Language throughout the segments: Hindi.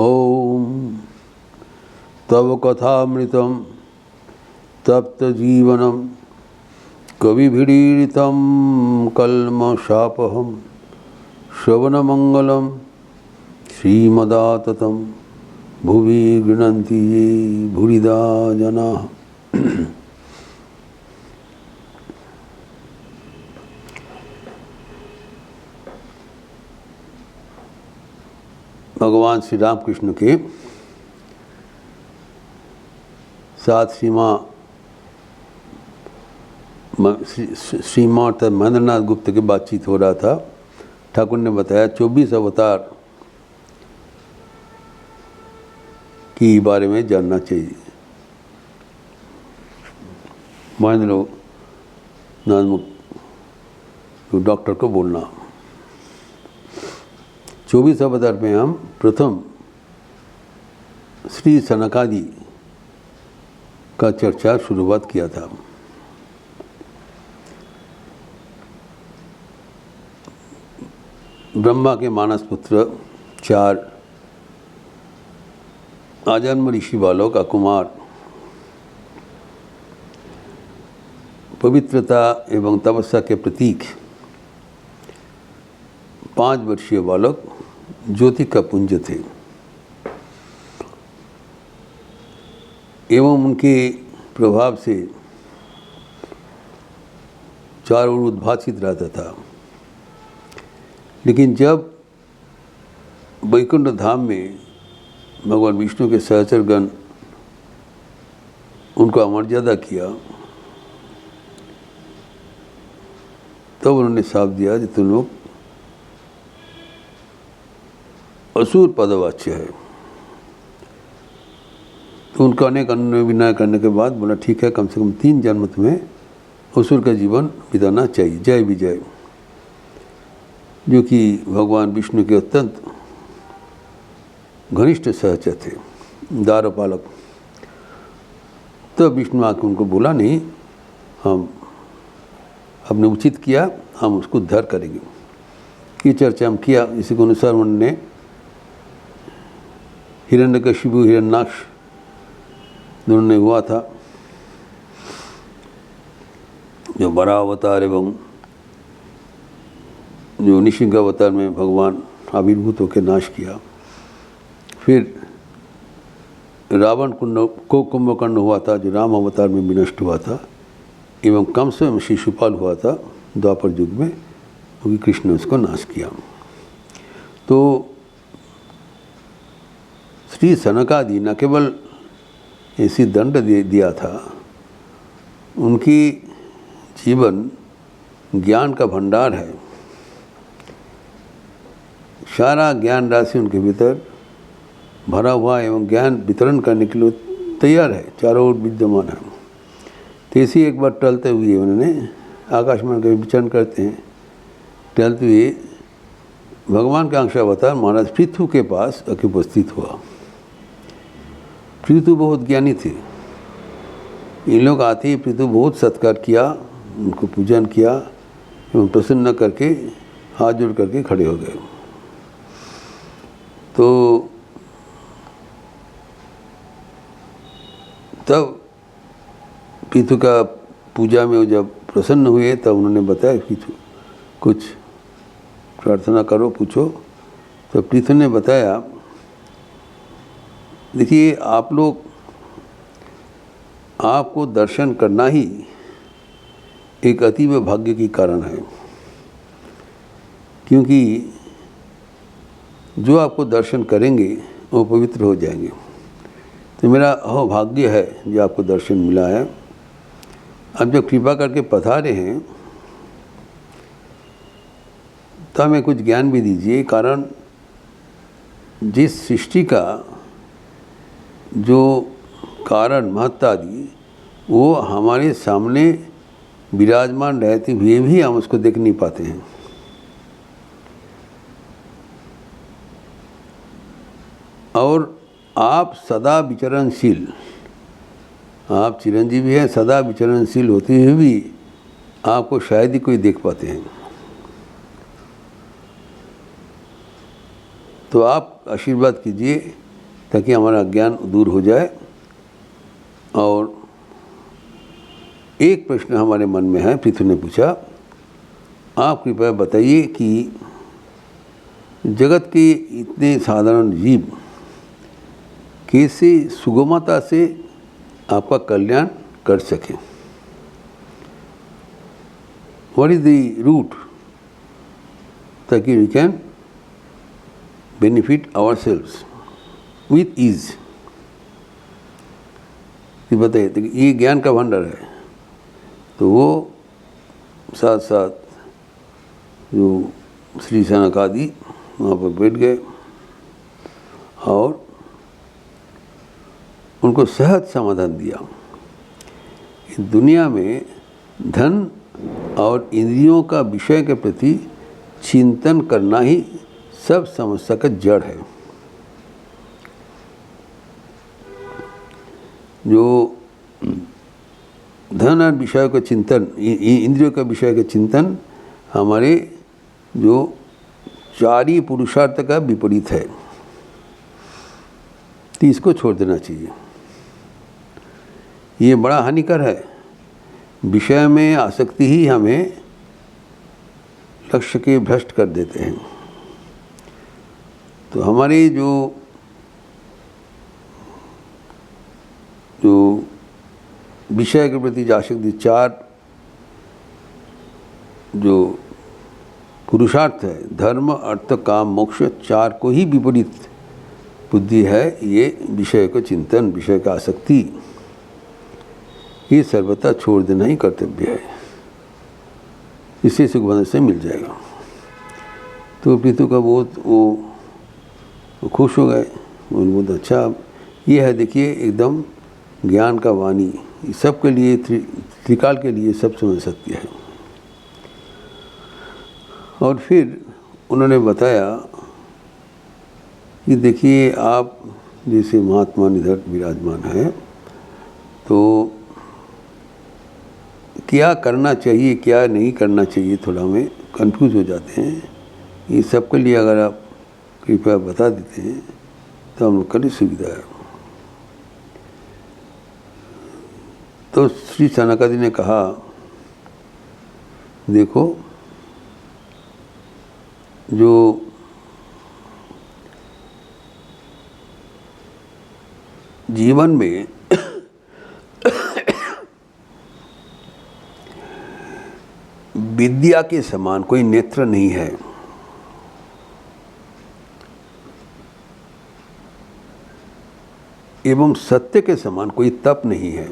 ओम तव कथामृतं तप्तजीवनं कविभिरीडितं कल्मषापहं श्रवणमंगलं श्रीमदाततं भुवि गृह्णन्ति ये भूरिदा जनाः। भगवान श्री रामकृष्ण के साथ श्रीमान तथा महेंद्रनाथ गुप्त की बातचीत हो रहा था। ठाकुर ने बताया 24 अवतार के बारे में जानना चाहिए। महेंद्रनाथ डॉक्टर को बोलना 24 अवतार में हम प्रथम श्री सनकादि का चर्चा शुरुआत किया था। ब्रह्मा के मानस पुत्र 4 आजन्म ऋषि बालक अकुमार, पवित्रता एवं तपस्या के प्रतीक 5 वर्षीय बालक ज्योति का पुंज थे एवं उनके प्रभाव से चारों ओर उद्भासित रहता था। लेकिन जब वैकुंठ धाम में भगवान विष्णु के सहचरगण उनको अमर्यादा किया तब उन्होंने साफ दिया कि तुम लोग असुर पदवाच्य है। तो उनका अनेक अन्य विनय करने के बाद बोला ठीक है, कम से कम 3 जन्म तुम्हें असुर का जीवन बिताना चाहिए। जय विजय, जो कि भगवान विष्णु के अत्यंत घनिष्ठ सहचर थे, द्वारपालक। तब विष्णु आके उनको बोला नहीं, हम हमने उचित किया, हम उसको उद्धार करेंगे। ये चर्चा हम किया। इसी के अनुसार उन्होंने हिरण्यकशिपु हिरण्याक्ष दोनों ने हुआ था, जो बड़ा अवतार एवं जो निशिंग अवतार में भगवान आविर्भूत होकर नाश किया। फिर रावण को कुंभकर्ण हुआ था, जो राम अवतार में विनष्ट हुआ था, एवं कंस एवं शिशुपाल हुआ था द्वापर युग में, क्योंकि कृष्ण ने उसको नाश किया। तो श्री सनकादि न केवल ऐसी दंड दिया था, उनकी जीवन ज्ञान का भंडार है। सारा ज्ञान राशि उनके भीतर भरा हुआ एवं ज्ञान वितरण करने के लिए तैयार है, चारों ओर विद्यमान है। तो इसी एक बार टहलते हुए उन्होंने आकाश में विचरण करते हैं, टहलते हुए भगवान का अंशावतार महाराज पृथु के पास आके उपस्थित हुआ। पृथु बहुत ज्ञानी थे। इन लोग आते ही पृथु बहुत सत्कार किया, उनको पूजन किया एवं प्रसन्न करके हाथ जोड़ करके खड़े हो गए। तो तब पृथु का पूजा में जब प्रसन्न हुए तब उन्होंने बताया कि कुछ प्रार्थना करो, पूछो। तो पृथु ने बताया, देखिए आप लोग, आपको दर्शन करना ही एक अतीव भाग्य की कारण है, क्योंकि जो आपको दर्शन करेंगे वो पवित्र हो जाएंगे। तो मेरा अहोभाग्य है जो आपको दर्शन मिला है। अब जब कृपा करके पधारे हैं तो हमें कुछ ज्ञान भी दीजिए। कारण जिस सृष्टि का जो कारण महत्तादि वो हमारे सामने विराजमान रहते हुए भी हम उसको देख नहीं पाते हैं। और आप सदा विचरणशील, आप चिरंजीवी हैं, सदा विचरणशील होते हुए भी आपको शायद ही कोई देख पाते हैं। तो आप आशीर्वाद कीजिए ताकि हमारा अज्ञान दूर हो जाए। और एक प्रश्न हमारे मन में है, पृथु ने पूछा, आप कृपया बताइए कि जगत के इतने साधारण जीव कैसे सुगमता से आपका कल्याण कर सकें। व्हाट इज द रूट ताकि we can benefit ourselves with ease. बताइए, तो ये ज्ञान का भंडार है। तो वो साथ साथ जो श्री सनकादि वहाँ पर बैठ गए और उनको सहज समाधान दिया। इस दुनिया में धन और इंद्रियों का विषय के प्रति चिंतन करना ही सब समस्या का जड़ है। जो धन और विषय का चिंतन, इंद्रियों का विषय का चिंतन हमारे जो चारी पुरुषार्थ का विपरीत है, तो इसको छोड़ देना चाहिए। ये बड़ा हानिकर है। विषय में आसक्ति ही हमें लक्ष्य के भ्रष्ट कर देते हैं। तो हमारे जो विषय के प्रति आसक्ति, चार जो पुरुषार्थ है, धर्म अर्थ काम मोक्ष, चार को ही विपरीत बुद्धि है। ये विषय का चिंतन, विषय का आसक्ति, ये सर्वथा छोड़ देना ही कर्तव्य है। इससे सुख बंधन से मिल जाएगा। तो पृथु का बहुत वो खुश हो गए। उन्होंने बहुत अच्छा, ये है देखिए एकदम ज्ञान का वाणी, सबके लिए, त्रिकाल के लिए सब समझ सकती है। और फिर उन्होंने बताया कि देखिए आप जैसे महात्मा निधर विराजमान है, तो क्या करना चाहिए क्या नहीं करना चाहिए, थोड़ा हमें कंफ्यूज हो जाते हैं। ये सबके लिए अगर आप कृपया बता देते हैं तो हम लोग के लिए सुविधा है। तो श्री सनकादि ने कहा, देखो जो जीवन में विद्या के समान कोई नेत्र नहीं है, एवं सत्य के समान कोई तप नहीं है।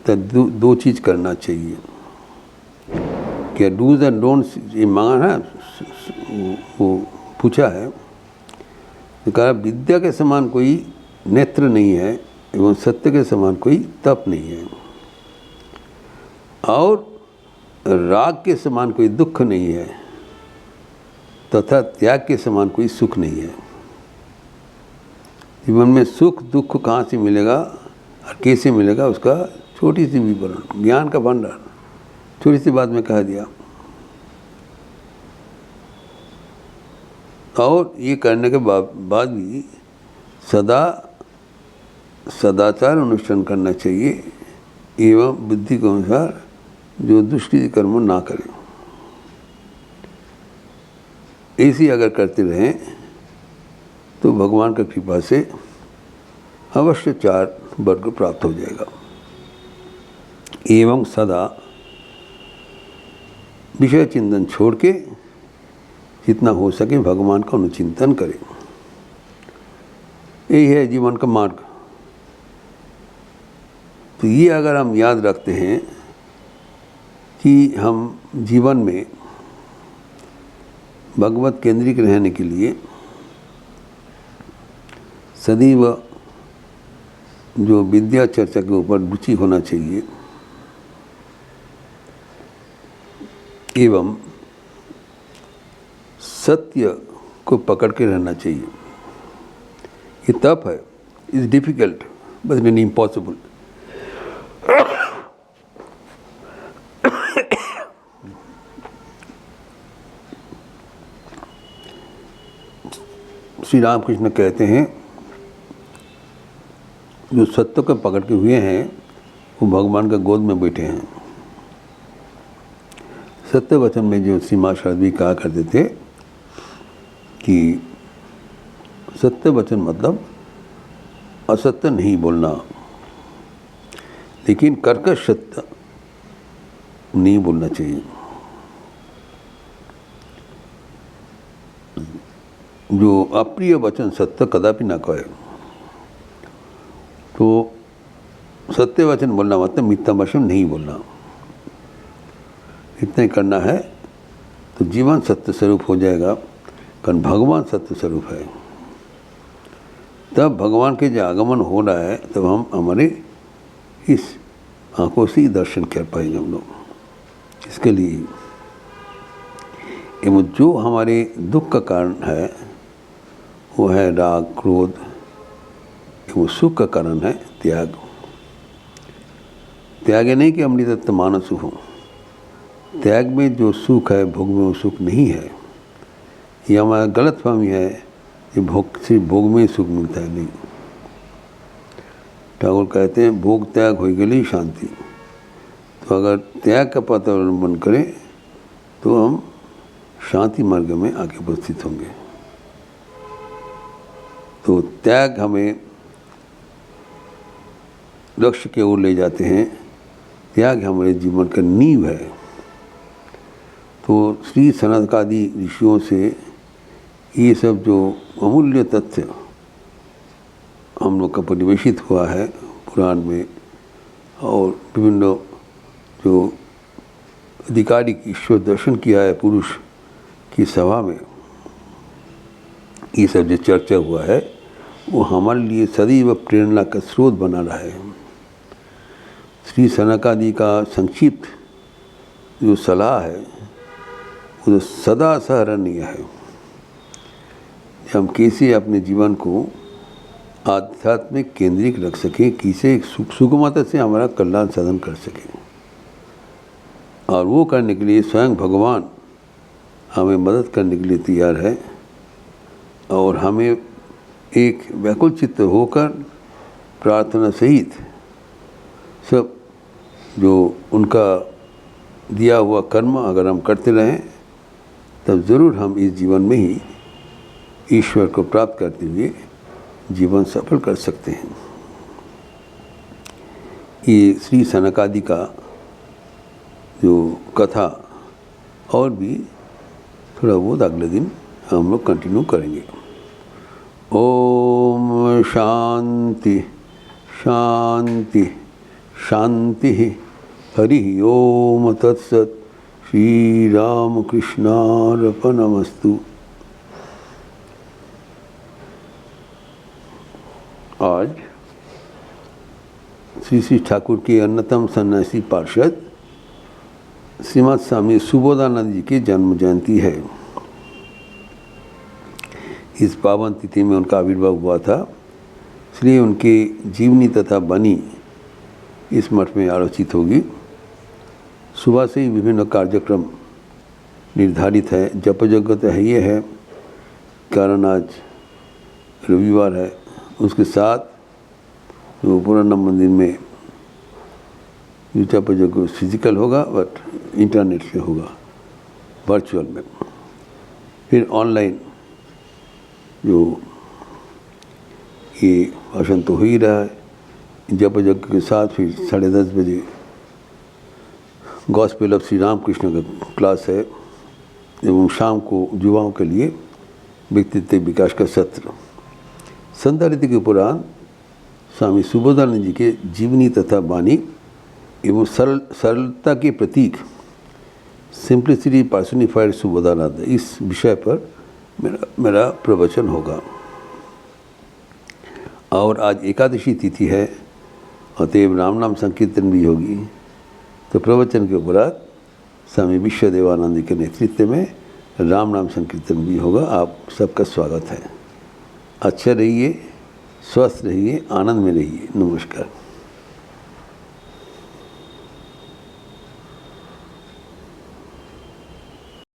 तो दो चीज करना चाहिए। क्या डूज एंड डोंट्स ये मांगा है, वो पूछा है। तो कहा विद्या के समान कोई नेत्र नहीं है एवं सत्य के समान कोई तप नहीं है, और राग के समान कोई दुख नहीं है, तथा त्याग के समान कोई सुख नहीं है। जीवन में सुख दुख कहाँ से मिलेगा और कैसे मिलेगा, उसका छोटी सी विवरण, ज्ञान का भंडार छोटी सी बात में कह दिया। और ये करने के बाद भी सदाचार अनुष्ठान करना चाहिए, एवं बुद्धि के अनुसार जो दुष्कृत कर्म ना करें। ऐसी अगर करते रहें तो भगवान की कृपा से अवश्य चार वर्ग प्राप्त हो जाएगा। एवं सदा विषय चिंतन छोड़ के जितना हो सके भगवान का अनुचिंतन करें। यही है जीवन का मार्ग। तो ये अगर हम याद रखते हैं कि हम जीवन में भगवत केंद्रित रहने के लिए सदैव जो विद्या चर्चा के ऊपर रुचि होना चाहिए, एवं सत्य को पकड़ के रहना चाहिए। ये तप है, is difficult but not impossible. Shri Ramakrishna कहते हैं जो सत्य को पकड़ के हुए हैं वो भगवान का गोद में बैठे हैं। सत्य वचन में जो श्री माँ शारदा कहा करते थे कि सत्य वचन मतलब असत्य नहीं बोलना, लेकिन कर्कश सत्य नहीं बोलना चाहिए। जो अप्रिय वचन सत्य कदापि ना कहे। तो सत्य वचन बोलना मतलब मिथ्या वचन नहीं बोलना, इतना ही करना है तो जीवन सत्य स्वरूप हो जाएगा। कारण भगवान सत्य स्वरूप है, तब भगवान के जो आगमन हो रहा है तब हम हमारे इस आंखों से ही दर्शन कर पाएंगे हम लोग। इसके लिए एवं जो हमारे दुख का कारण है वो है राग क्रोध, एवं सुख का कारण है त्याग। त्याग नहीं कि अमृतत्व मानस हो, त्याग में जो सुख है भोग में वो सुख नहीं है। ये हमारा गलत फहमी है कि भोग से भोग में ही सुख मिलता है, नहीं। ठाकुर कहते हैं भोग त्याग हो गई शांति। तो अगर त्याग का वातावरण बन करें तो हम शांति मार्ग में आके उपस्थित होंगे। तो त्याग हमें लक्ष्य की ओर ले जाते हैं। त्याग हमारे जीवन का नींव है। तो श्री सनकादि ऋषियों से ये सब जो अमूल्य तथ्य हम लोग का परिवेशित हुआ है पुराण में, और विभिन्न जो आधिकारिक ईश्वर दर्शन किया है पुरुष की सभा में, ये सब जो चर्चा हुआ है वो हमारे लिए सदैव प्रेरणा का स्रोत बना रहा है। श्री सनकादि का संक्षिप्त जो सलाह है वो सदा सराहनीय है। हम कैसे अपने जीवन को आध्यात्मिक केंद्रित रख सकें, कैसे सुगमता से हमारा कल्याण साधन कर सकें, और वो करने के लिए स्वयं भगवान हमें मदद करने के लिए तैयार है। और हमें एक व्याकुल चित्त होकर प्रार्थना सहित सब जो उनका दिया हुआ कर्म अगर हम करते रहें तब ज़रूर हम इस जीवन में ही ईश्वर को प्राप्त करते हुए जीवन सफल कर सकते हैं। ये श्री सनकादि का जो कथा और भी थोड़ा बहुत अगले दिन हम लोग कंटिन्यू करेंगे। ओम शांति शांति शांति। हरि ओम तत्सत। श्री राम कृष्णार्पणमस्तु। आज श्री श्री ठाकुर के अन्यतम सन्यासी पार्षद श्रीमद स्वामी सुबोधानंद जी की जन्म जयंती है। इस पावन तिथि में उनका आविर्भाव हुआ था, इसलिए उनकी जीवनी तथा वाणी इस मठ में आलोचित होगी। सुबह से ही विभिन्न कार्यक्रम निर्धारित है। जप यज्ञ तो है ये है, कारण आज रविवार है। उसके साथ जो पुराना मंदिर में जप यज्ञ फिजिकल होगा, बट इंटरनेट से होगा, वर्चुअल में। फिर ऑनलाइन जो ये भाषण तो हो ही रहा है। जप यज्ञ के साथ फिर 10:30 बजे गॉस्पेल ऑफ श्री रामकृष्ण का क्लास है, एवं शाम को युवाओं के लिए व्यक्तित्व विकास का सत्र। संत रीति के उपरांत स्वामी सुबोधानंद जी के जीवनी तथा वाणी एवं सरलता के प्रतीक सिंप्लिसिटी पर्सनिफाइड सुबोधानंद, इस विषय पर मेरा प्रवचन होगा। और आज एकादशी तिथि है, अतएव राम नाम संकीर्तन भी होगी। तो प्रवचन के उपरांत स्वामी विश्वदेवानंद के नेतृत्व में राम नाम संकीर्तन भी होगा। आप सबका स्वागत है। अच्छे रहिए, स्वस्थ रहिए, आनंद में रहिए। नमस्कार।